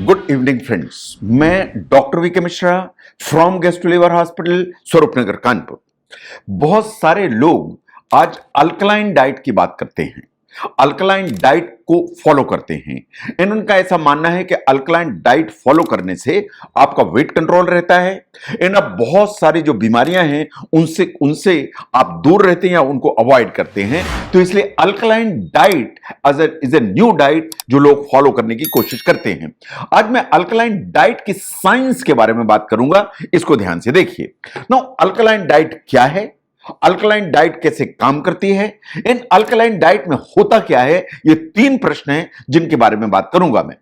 Good evening friends, मैं doctor V K Mishra from gastro liver hospital Swaroopnagar Kanpur. बहुत सारे लोग आज अल्कलाइन डाइट की बात करते हैं, अल्कलाइन डाइट को फॉलो करते हैं। उनका ऐसा मानना है कि अल्कलाइन डाइट फॉलो करने से आपका वेट कंट्रोल रहता है। अब बहुत सारी जो बीमारियां हैं उनसे उनसे आप दूर रहते हैं या उनको अवॉइड करते हैं। तो इसलिए alkaline diet is a new diet जो लोग फॉलो करने की कोशिश करते हैं। आज मैं अल्कलाइन डाइट की साइंस के बारे में बात करूंगा, इसको ध्यान से देखिए। अल्कलाइन डाइट क्या है, अल्कलाइन डाइट कैसे काम करती है, इन अल्कलाइन डाइट में होता क्या है, ये तीन प्रश्न हैं जिनके बारे में बात करूंगा मैं।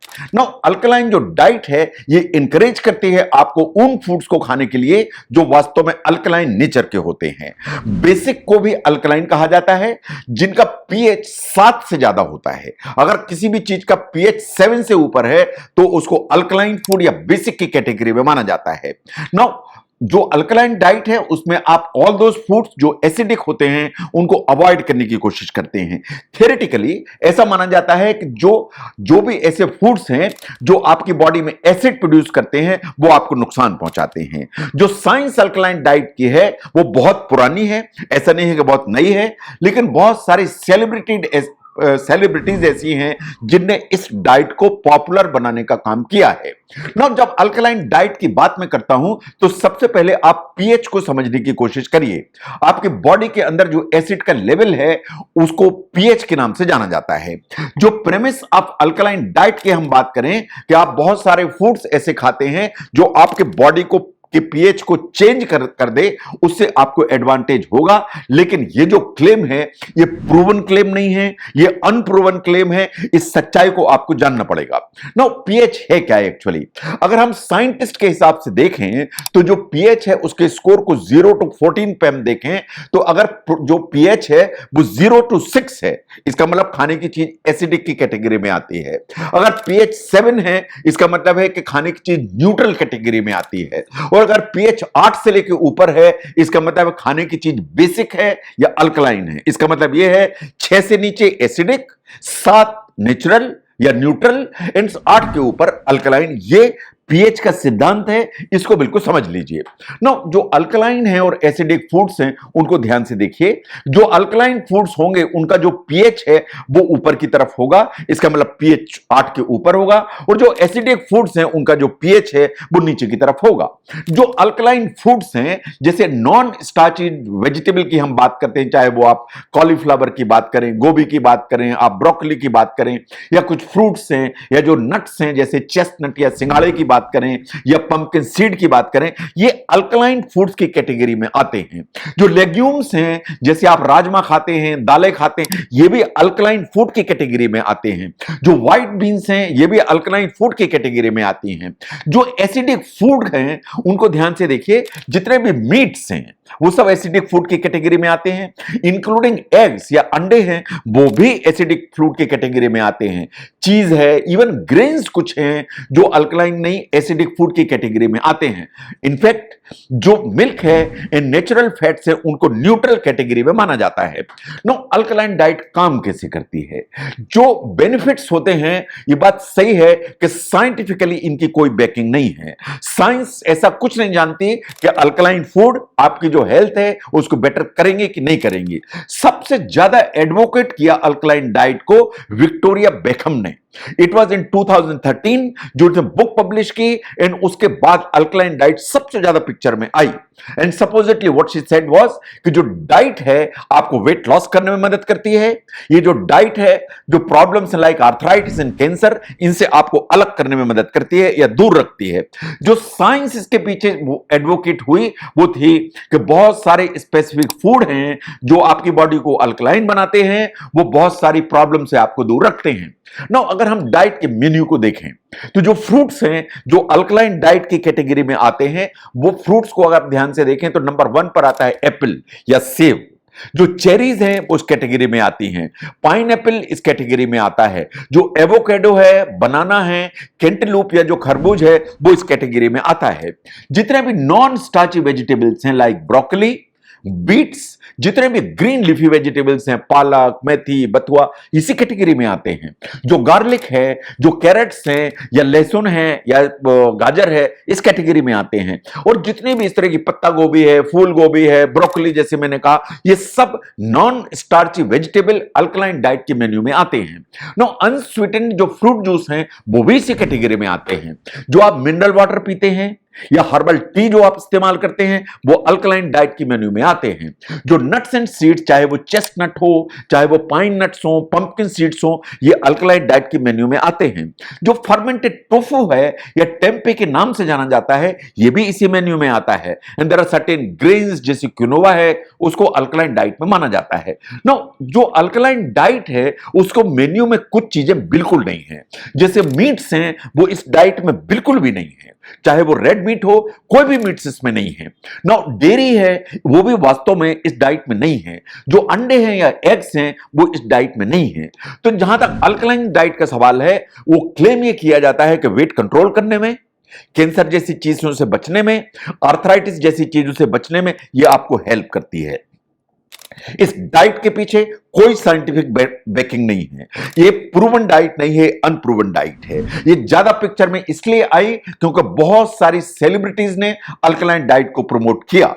अल्कलाइन जो डाइट है ये इंकरेज करती है आपको उन फूड्स को खाने के लिए जो वास्तव में अल्कलाइन नेचर के होते हैं। बेसिक को भी अल्कलाइन कहा जाता है, जिनका पीएच 7 से ज्यादा होता है। अगर किसी भी चीज का पीएच 7 से ऊपर है तो उसको अल्कलाइन फूड या बेसिक की कैटेगरी में माना जाता है। जो अल्कलाइन डाइट है उसमें आप ऑल दोज फूड्स जो एसिडिक होते हैं उनको अवॉइड करने की कोशिश करते हैं। थ्योरेटिकली ऐसा माना जाता है कि जो भी ऐसे फूड्स हैं जो आपकी बॉडी में एसिड प्रोड्यूस करते हैं वो आपको नुकसान पहुंचाते हैं। जो साइंस अल्कलाइन डाइट की है वो बहुत पुरानी है, ऐसा नहीं है कि बहुत नई है, लेकिन बहुत सारी सेलिब्रिटीज ऐसी हैं जिनने इस डाइट को पॉपुलर बनाने का काम किया है। जब अल्कलाइन डाइट की बात मैं करता हूं तो सबसे पहले आप पीएच को समझने की कोशिश करिए। आपके बॉडी के अंदर जो एसिड का लेवल है उसको पीएच के नाम से जाना जाता है। जो प्रेमिस आप अल्कलाइन डाइट की हम बात करें कि आप बहुत सारे फूड्स ऐसे खाते हैं जो आपके बॉडी को कि पीएच को चेंज कर दे, उससे आपको एडवांटेज होगा। लेकिन ये जो क्लेम है ये प्रूवन क्लेम नहीं है, ये अनप्रूवन क्लेम है। इस सच्चाई को आपको जानना पड़ेगा। पीएच है क्या एक्चुअली? अगर हम साइंटिस्ट के हिसाब से देखें तो जो पीएच है उसके स्कोर को 0 to 14 पे हम देखें तो अगर जो पीएच है वो 0 to 6 है, इसका मतलब खाने की चीज एसिडिक की कैटेगरी में आती है। अगर पीएच 7 है इसका मतलब है कि खाने की चीज न्यूट्रल कैटेगरी में आती है। और अगर पीएच 8 से लेकर ऊपर है इसका मतलब खाने की चीज बेसिक है या अल्कलाइन है। इसका मतलब यह है 6 से नीचे एसिडिक, 7 नेचुरल या न्यूट्रल, एंड 8 के ऊपर अल्कलाइन। ये पीएच का सिद्धांत है, इसको बिल्कुल समझ लीजिए। जो अल्कलाइन है और एसिडिक फूड्स हैं उनको ध्यान से देखिए। जो अल्कलाइन फूड्स होंगे उनका जो पीएच है वो ऊपर की तरफ होगा, इसका मतलब पीएच 8 के ऊपर होगा। और जो एसिडिक फूड्स हैं उनका जो पीएच है वो नीचे की तरफ होगा। जो अल्कलाइन फूड्स हैं जैसे नॉन स्टार्ची वेजिटेबल की हम बात करते हैं, चाहे वो आप कॉलीफ्लावर की बात करें, गोभी की बात करें, आप ब्रोकली की बात करें, या कुछ फ्रूट्स हैं या जो नट्स हैं जैसे चेस्टनट या सिंगाड़े की बात करें या पंपकिन सीड की बात करें, ये अल्कलाइन फूड्स की कैटेगरी में आते हैं। जो लेग्यूम्स हैं जैसे आप राजमा खाते हैं, दालें खाते हैं, ये भी अल्कलाइन फूड की कैटेगरी में आते हैं। जो व्हाइट बीन्स हैं ये भी अल्कलाइन फूड की कैटेगरी में आती हैं। जो एसिडिक फूड हैं उनको ध्यान से देखिए, जितने भी मीट्स हैं वो सब एसिडिक फूड की कैटेगरी में आते हैं, इंक्लूडिंग एग्स या अंडे हैं वो भी एसिडिक फूड की कैटेगरी में आते हैं। चीज है, इवन ग्रेन्स कुछ हैं जो अल्कलाइन नहीं एसिडिक फूड की कैटेगरी में आते हैं। इनफैक्ट जो मिल्क है इन नेचुरल फैट्स है उनको न्यूट्रल कैटेगरी में माना जाता है। अल्कलाइन डाइट काम कैसे करती है, जो बेनिफिट्स होते हैं, ये बात सही है कि साइंटिफिकली इनकी कोई बैकिंग नहीं है। साइंस ऐसा कुछ नहीं जानती कि अल्कलाइन फूड आपकी जो हेल्थ है उसको बेटर करेंगे कि नहीं करेंगे। सबसे ज्यादा एडवोकेट किया अल्कलाइन डाइट को विक्टोरिया बेकहम ने। इट वॉज इन 2013 जो उसने बुक पब्लिश की, एंड उसके बाद अल्कलाइन डाइट सबसे ज्यादा पिक्चर में आई। And supposedly what she said was कि जो डाइट है आपको वेट लॉस करने में मदद करती है। ये जो डाइट है जो problems like arthritis and cancer इनसे आपको अलग करने में मदद करती है या दूर रखती है। जो साइंस इसके पीछे वो एडवोकेट हुई वो थी कि बहुत सारे स्पेसिफिक फूड हैं जो आपकी बॉडी को अल्कलाइन बनाते हैं, वो बहुत सारी प्रॉब्लम से आपको दूर रखते हैं। अगर हम डाइट के मेन्यू को देखें तो जो फ्रूट्स हैं जो अल्कलाइन डाइट की कैटेगरी में आते हैं वो फ्रूट्स को अगर ध्यान से देखें तो नंबर 1 पर आता है एप्पल या सेब। जो चेरीज हैं उस कैटेगरी में आती हैं। पाइनएप्पल इस कैटेगरी में आता है। जो एवोकेडो है, बनाना है, कैंटेलूप या जो खरबूज है वो इस कैटेगरी में आता है। जितने भी नॉन स्टार्ची वेजिटेबल्स हैं लाइक ब्रोकली, बीट्स, जितने भी ग्रीन लीफी वेजिटेबल्स हैं, पालक, मेथी, बथुआ, इसी कैटेगरी में आते हैं। जो गार्लिक है, जो कैरेट्स हैं या लहसुन है या गाजर है, इस कैटेगरी में आते हैं। और जितने भी इस तरह की पत्ता गोभी है, फूल गोभी है, ब्रोकली, जैसे मैंने कहा, ये सब non starchy vegetable alkaline diet के मेन्यू में आते हैं। नो अनस्वीटेंड जो फ्रूट जूस हैं वो भी इसी कैटेगरी में आते हैं। जो आप मिनरल वाटर पीते हैं या हर्बल टी जो आप इस्तेमाल करते हैं, वो अल्कलाइन डाइट की मेन्यू में आते हैं। जो नट्स एंड सीड्स, चाहे वो चेस्टनट हो, चाहे वो पाइन नट्स हो, पंपकिन सीड्स हो, ये अल्कलाइन डाइट की मेन्यू में आते हैं। जो फर्मेंटेड टोफू है या टेम्पे के नाम से जाना जाता है, ये भी इसी मेन्यू में आता है। And there are certain grains, जैसे क्विनोआ है, उसको अल्कलाइन डाइट में माना जाता है। नो, जो अल्कलाइन डाइट है उसको मेन्यू में कुछ चीजें बिल्कुल नहीं है। जैसे मीट्स हैं, वो इस डाइट में बिल्कुल भी नहीं है, चाहे वो रेड मीट हो, कोई भी मीट्स इसमें नहीं है। नाउ डेयरी है, वो भी वास्तव में इस डाइट में नहीं है। जो अंडे हैं या एग्स हैं, वो इस डाइट में नहीं है। तो जहां तक अल्कलाइन डाइट का सवाल है, वो क्लेम ये किया जाता है कि वेट कंट्रोल करने में, कैंसर जैसी चीजों से बचने में, आर्थराइटिस जैसी चीजों से बचने में ये आपको हेल्प करती है। इस डाइट के पीछे कोई साइंटिफिक बैकिंग नहीं है। ये प्रूवन डाइट नहीं है, अनप्रूवन डाइट है। ये ज्यादा पिक्चर में इसलिए आई क्योंकि बहुत सारी सेलिब्रिटीज ने अल्कलाइन डाइट को प्रमोट किया।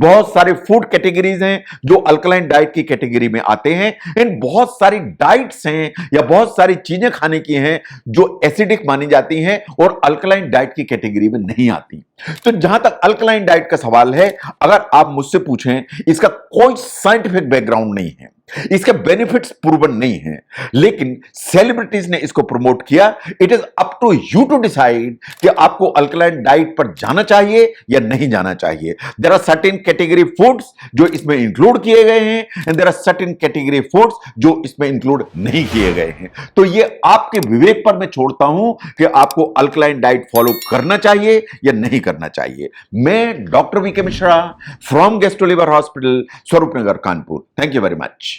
बहुत सारे फूड कैटेगरीज हैं जो अल्कलाइन डाइट की कैटेगरी में आते हैं। इन बहुत सारी डाइट्स हैं या बहुत सारी चीजें खाने की हैं जो एसिडिक मानी जाती हैं और अल्कलाइन डाइट की कैटेगरी में नहीं आती। तो जहां तक अल्कलाइन डाइट का सवाल है, अगर आप मुझसे पूछें, इसका कोई साइंटिफिक बैकग्राउंड नहीं है, इसके बेनिफिट्स प्रूवन नहीं है, लेकिन सेलिब्रिटीज ने इसको प्रमोट किया। It is up to you to decide कि आपको अल्कलाइन डाइट पर जाना चाहिए या नहीं जाना चाहिए। There are certain category foods जो इसमें इंक्लूड किए गए हैं and there are certain category foods जो इसमें इंक्लूड नहीं किए गए हैं। तो ये आपके विवेक पर मैं छोड़ता हूं कि आपको अल्कलाइन डाइट फॉलो करना चाहिए या नहीं करना चाहिए। मैं doctor V K Mishra from gastro liver hospital, Swaroopnagar, Kanpur. Thank you very much.